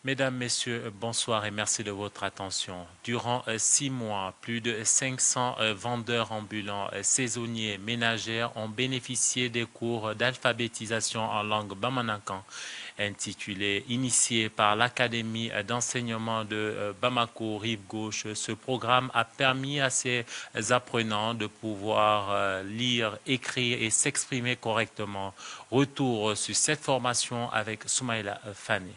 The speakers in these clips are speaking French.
Mesdames, Messieurs, bonsoir et merci de votre attention. Durant 6 mois, plus de 500 vendeurs ambulants, saisonniers, ménagères ont bénéficié des cours d'alphabétisation en langue bamanankan, initié par l'Académie d'enseignement de Bamako, Rive Gauche. Ce programme a permis à ces apprenants de pouvoir lire, écrire et s'exprimer correctement. Retour sur cette formation avec Soumaïla Fane.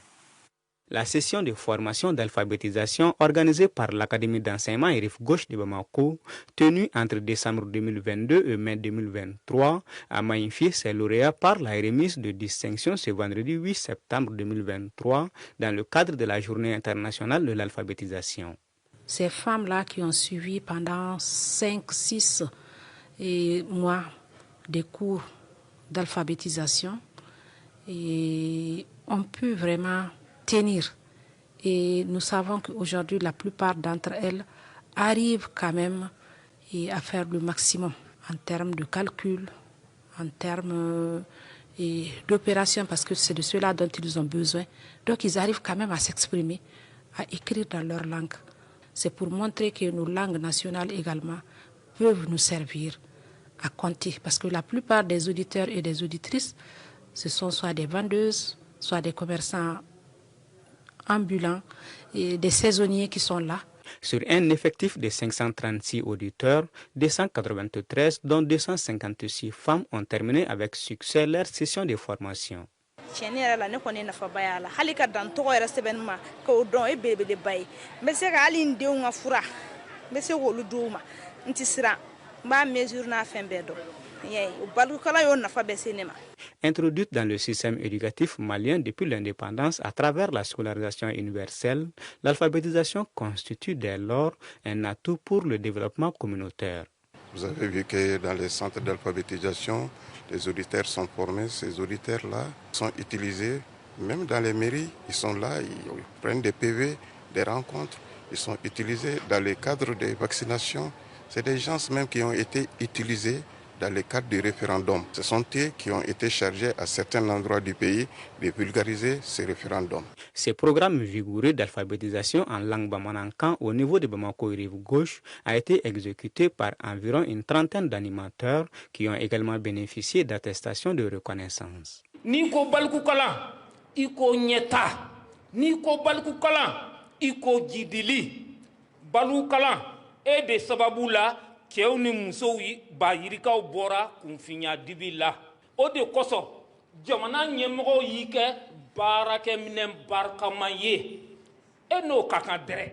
La session de formation d'alphabétisation organisée par l'Académie d'enseignement et Rive Gauche de Bamako, tenue entre décembre 2022 et mai 2023, a magnifié ses lauréats par la remise de distinction ce vendredi 8 septembre 2023 dans le cadre de la Journée internationale de l'alphabétisation. Ces femmes-là qui ont suivi pendant 5-6 mois des cours d'alphabétisation et ont pu vraiment tenir. Et nous savons qu'aujourd'hui, la plupart d'entre elles arrivent quand même à faire le maximum en termes de calcul, en termes d'opération, parce que c'est de cela dont ils ont besoin. Donc, ils arrivent quand même à s'exprimer, à écrire dans leur langue. C'est pour montrer que nos langues nationales également peuvent nous servir à compter. Parce que la plupart des auditeurs et des auditrices, ce sont soit des vendeuses, soit des commerçants ambulants et des saisonniers qui sont là. Sur un effectif de 536 auditeurs, 293 dont 256 femmes ont terminé avec succès leur session de formation. Introduite dans le système éducatif malien depuis l'indépendance à travers la scolarisation universelle, l'alphabétisation constitue dès lors un atout pour le développement communautaire. Vous avez vu que dans les centres d'alphabétisation, les auditeurs sont formés. Ces auditeurs-là sont utilisés même dans les mairies. Ils sont là, ils prennent des PV, des rencontres. Ils sont utilisés dans les cadres des vaccinations. C'est des gens même qui ont été utilisés dans le cadre du référendum. Ce sont eux qui ont été chargés à certains endroits du pays de vulgariser ces référendums. Ce programme vigoureux d'alphabétisation en langue bamanankan au niveau de Bamako et Rive Gauche a été exécuté par environ une trentaine d'animateurs qui ont également bénéficié d'attestations de reconnaissance. Niko balkukala, iko nyeta, niko balkukala, iko jidili, balukala, et de sababula, cɛw ni musow ba yirikaw bɔra kunfinya dibi la o de kosɔn jamana ɲɛmɔgɔw y'i kɛ baarakɛminɛn barikaman ye e n'o ka kan dɛrɛ